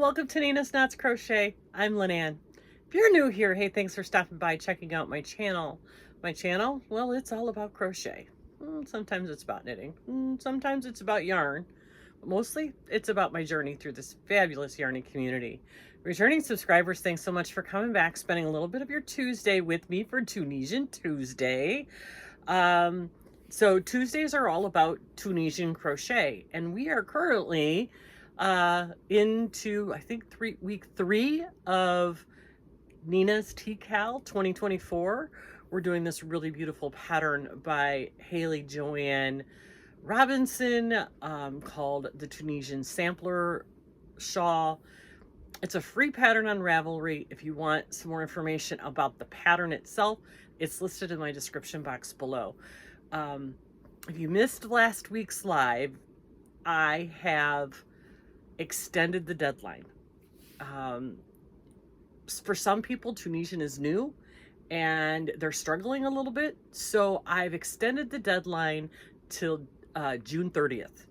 welcome to Nina's Knots Crochet. I'm Lynanne. If you're new here, hey, thanks for stopping by, checking out my channel. My channel, well, it's all about crochet. Sometimes it's about knitting. Sometimes it's about yarn. But mostly, it's about my journey through this fabulous yarning community. Returning subscribers, thanks so much for coming back, spending a little bit of your Tuesday with me for Tunisian Tuesday. So Tuesdays are all about Tunisian crochet, and we are currently into, I think, week three of Nina's TCAL 2024. We're doing this really beautiful pattern by Haley Joanne Robinson called the Tunisian Sampler Shawl. It's a free pattern on Ravelry. If you want some more information about the pattern itself, it's listed in my description box below. If you missed last week's live, I have extended the deadline. For some people, Tunisian is new and they're struggling a little bit. So I've extended the deadline till June 30th.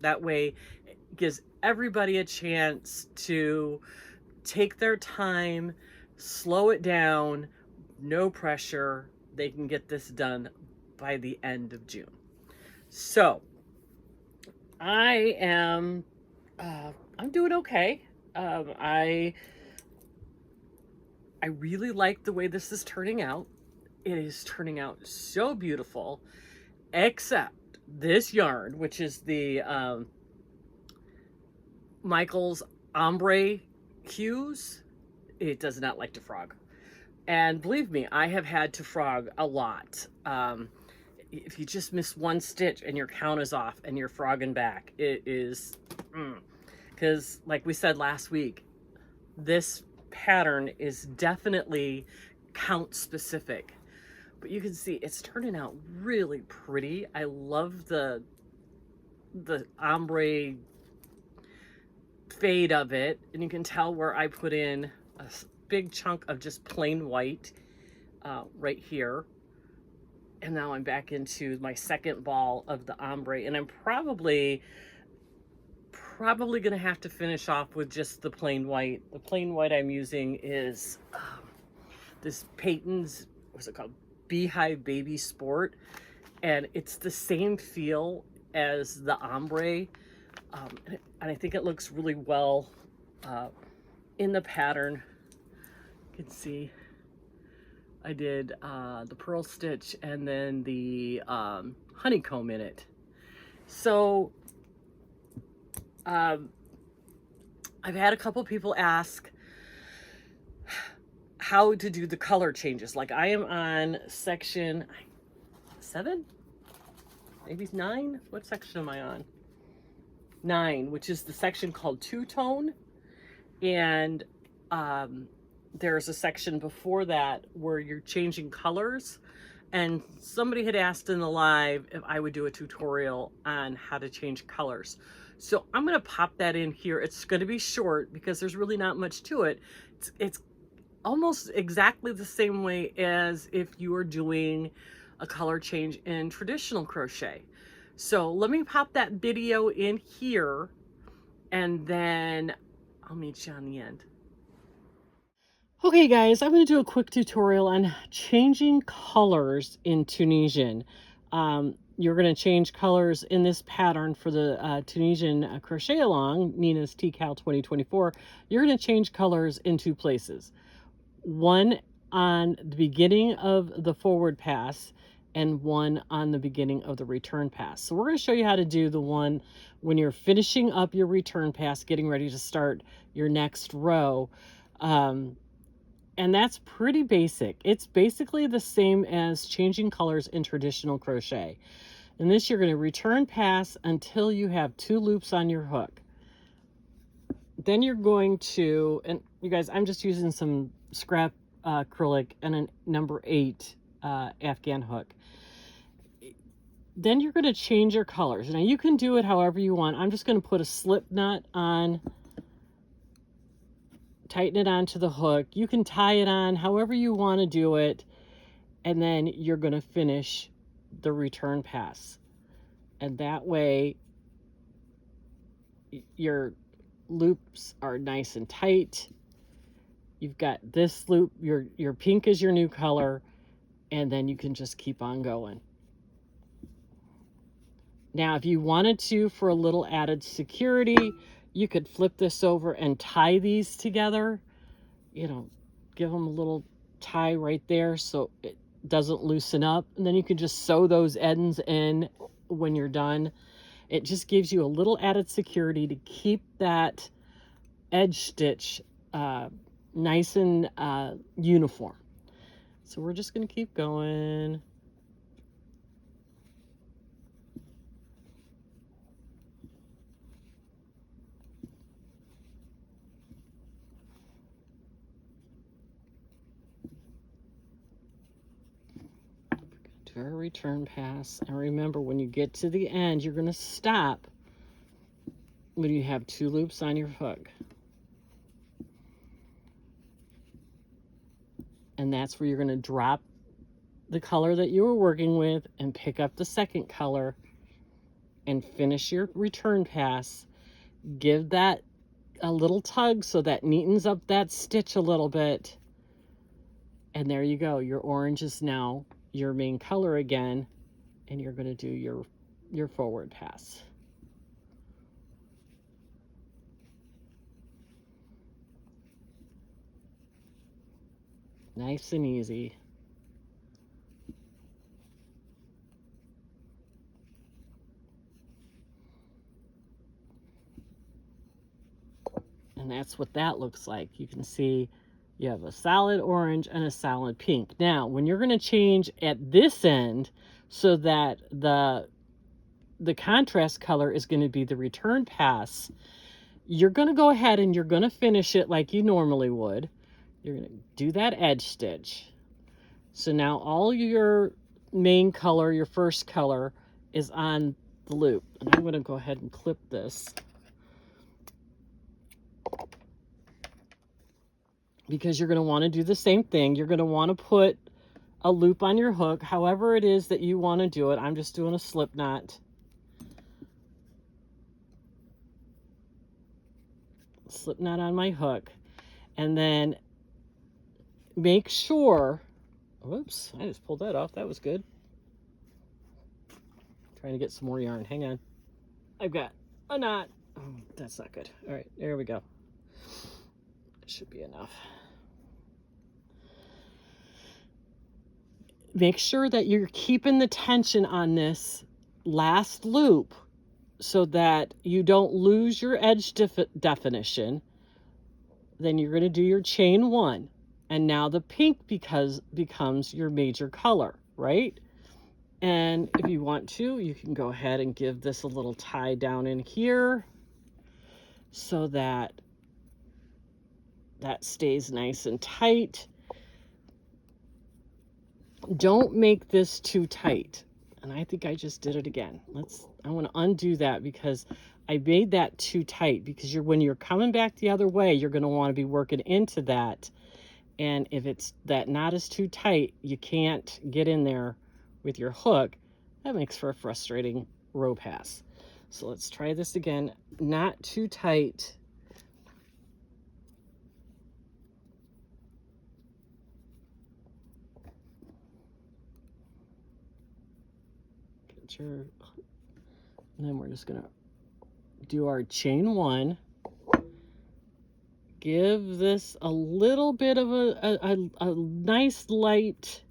That way it gives everybody a chance to take their time, slow it down, no pressure. They can get this done by the end of June. So I am I'm doing okay. I really like the way this is turning out. It is turning out so beautiful, except this yarn, which is the Michael's ombre hues. It does not like to frog. And believe me, I have had to frog a lot. If you just miss one stitch and your count is off and you're frogging back, it is, because like we said last week, this pattern is definitely count specific. But you can see it's turning out really pretty. I love the ombre fade of it, and you can tell where I put in a big chunk of just plain white right here. And now I'm back into my second ball of the ombre, and I'm probably gonna have to finish off with just the plain white. The plain white I'm using is this Peyton's, what's it called? Beehive Baby Sport, and it's the same feel as the ombre, and I think it looks really well in the pattern. You can see I did the purl stitch and then the honeycomb in it. So I've had a couple people ask how to do the color changes. Like I am on section 7, maybe 9. What section am I on? 9, which is the section called two-tone. And there's a section before that where you're changing colors, and somebody had asked in the live if I would do a tutorial on how to change colors. So I'm going to pop that in here. It's going to be short because there's really not much to it. It's almost exactly the same way as if you were doing a color change in traditional crochet. So let me pop that video in here, and then I'll meet you on the end. Okay guys, I'm going to do a quick tutorial on changing colors in Tunisian. You're going to change colors in this pattern for the Tunisian crochet along, Nina's TCAL 2024. You're going to change colors in 2 places. One on the beginning of the forward pass and one on the beginning of the return pass. So we're going to show you how to do the one when you're finishing up your return pass, getting ready to start your next row. And that's pretty basic. It's basically the same as changing colors in traditional crochet. In this, you're going to return pass until you have 2 loops on your hook. Then you're going to, and you guys, I'm just using some scrap acrylic and a number 8 Afghan hook. Then you're going to change your colors. Now you can do it however you want. I'm just going to put a slip knot on, tighten it onto the hook. You can tie it on however you want to do it, and then you're going to finish the return pass. And that way you're loops are nice and tight. You've got this loop, your pink is your new color, and then you can just keep on going. Now, if you wanted to, for a little added security, you could flip this over and tie these together. You know, give them a little tie right there so it doesn't loosen up. And then you can just sew those ends in when you're done. It just gives you a little added security to keep that edge stitch nice and uniform. So we're just going to keep going. Do our return pass. And remember, when you get to the end, you're going to stop when you have 2 loops on your hook. And that's where you're going to drop the color that you were working with and pick up the second color and finish your return pass. Give that a little tug so that neatens up that stitch a little bit. And there you go. Your orange is now your main color again, and you're going to do your forward pass. Nice and easy. And that's what that looks like. You can see you have a solid orange and a solid pink. Now, when you're going to change at this end so that the contrast color is going to be the return pass, you're going to go ahead and you're going to finish it like you normally would. You're going to do that edge stitch. So now all your main color, your first color, is on the loop. And I'm going to go ahead and clip this, because you're going to want to do the same thing. You're going to want to put a loop on your hook, however it is that you want to do it. I'm just doing a slip knot. Slip knot on my hook. And then make sure, whoops, I just pulled that off. That was good. Trying to get some more yarn. Hang on. I've got a knot. Oh, that's not good. All right, there we go. Should be enough. Make sure that you're keeping the tension on this last loop so that you don't lose your edge definition. Then you're going to do your chain 1. And now the pink becomes your major color, right? And if you want to, you can go ahead and give this a little tie down in here so that that stays nice and tight. Don't make this too tight. And I think I just did it again. I want to undo that because I made that too tight, because when you're coming back the other way, you're going to want to be working into that. And if that knot is too tight, you can't get in there with your hook. That makes for a frustrating row pass. So let's try this again. Not too tight. And then we're just going to do our chain 1. Give this a little bit of a nice light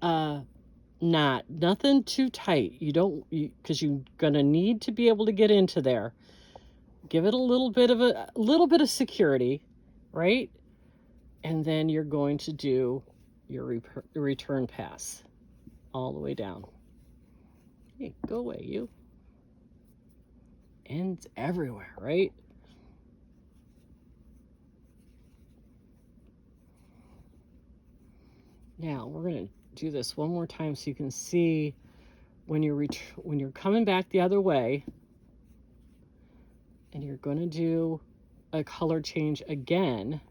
knot. Nothing too tight. Because you're going to need to be able to get into there. Give it a little bit of security, right? And then you're going to do your return pass all the way down. Hey, go away, you. Ends everywhere, right? Now we're going to do this one more time so you can see when you're coming back the other way, and you're going to do a color change again.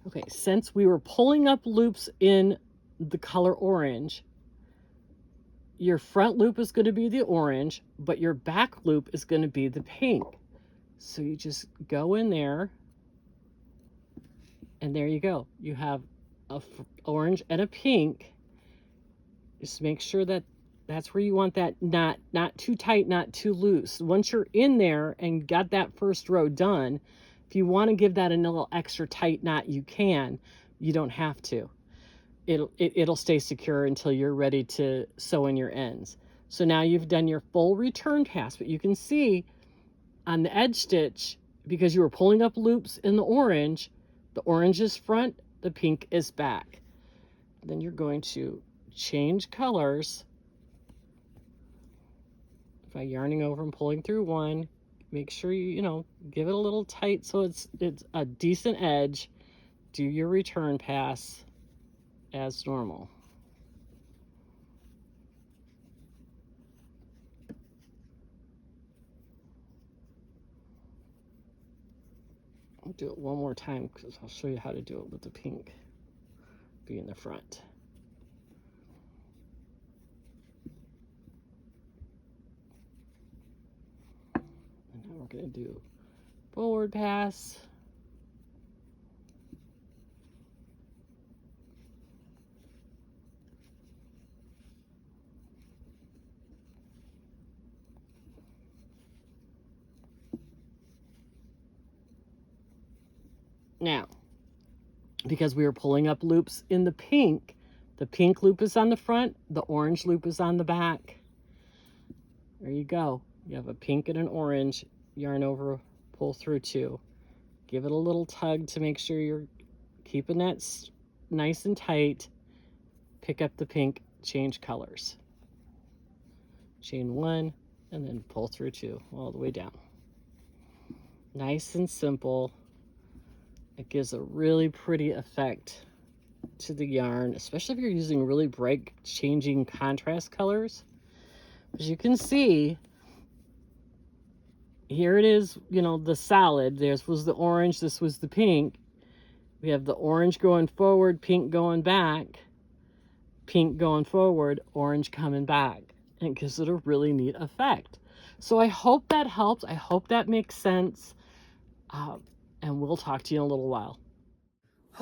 Okay, since we were pulling up loops in the color orange, your front loop is going to be the orange, but your back loop is going to be the pink. So you just go in there, and there you go. You have a orange and a pink. Just make sure that that's where you want that knot, not too tight, not too loose. Once you're in there and got that first row done, if you want to give that a little extra tight knot, you can. You don't have to. It'll stay secure until you're ready to sew in your ends. So now you've done your full return pass, but you can see on the edge stitch, because you were pulling up loops in the orange is front, the pink is back. Then you're going to change colors by yarning over and pulling through one. Make sure you give it a little tight so it's a decent edge. Do your return pass as normal. I'll do it one more time because I'll show you how to do it with the pink being the front. And now we're going to do forward pass. Now, because we were pulling up loops in the pink loop is on the front, the orange loop is on the back. There you go. You have a pink and an orange, yarn over, pull through two. Give it a little tug to make sure you're keeping that nice and tight. Pick up the pink, change colors. Chain one, and then pull through two all the way down. Nice and simple. It gives a really pretty effect to the yarn, especially if you're using really bright changing contrast colors. As you can see, here it is, the solid. This was the orange, this was the pink. We have the orange going forward, pink going back, pink going forward, orange coming back. And it gives it a really neat effect. So I hope that helps. I hope that makes sense. And we'll talk to you in a little while.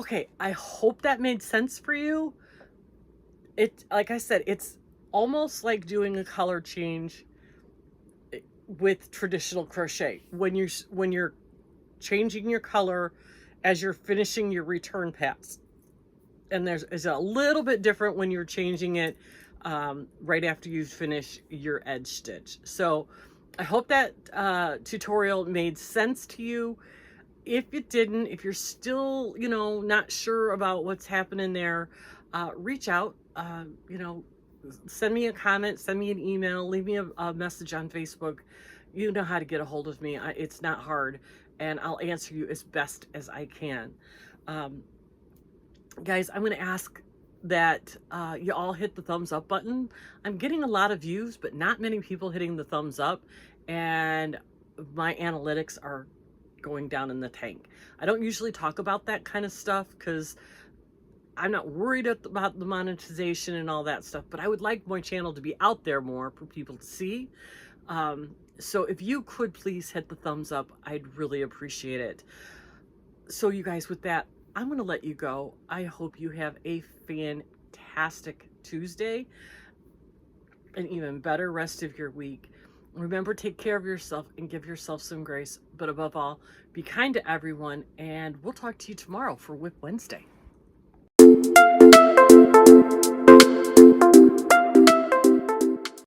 Okay, I hope that made sense for you. Like I said, it's almost like doing a color change with traditional crochet. When you're changing your color as you're finishing your return pass. And it's a little bit different when you're changing it right after you finish your edge stitch. So I hope that tutorial made sense to you. If it didn't, if you're still, not sure about what's happening there, reach out, send me a comment, send me an email, leave me a message on Facebook. You know how to get a hold of me. It's not hard, and I'll answer you as best as I can. Guys, I'm going to ask that you all hit the thumbs up button. I'm getting a lot of views, but not many people hitting the thumbs up, and my analytics are going down in the tank. I don't usually talk about that kind of stuff because I'm not worried about the monetization and all that stuff, but I would like my channel to be out there more for people to see. So if you could please hit the thumbs up, I'd really appreciate it. So you guys, with that, I'm going to let you go. I hope you have a fantastic Tuesday, an even better rest of your week. Remember, take care of yourself and give yourself some grace. But above all, be kind to everyone. And we'll talk to you tomorrow for Whip Wednesday.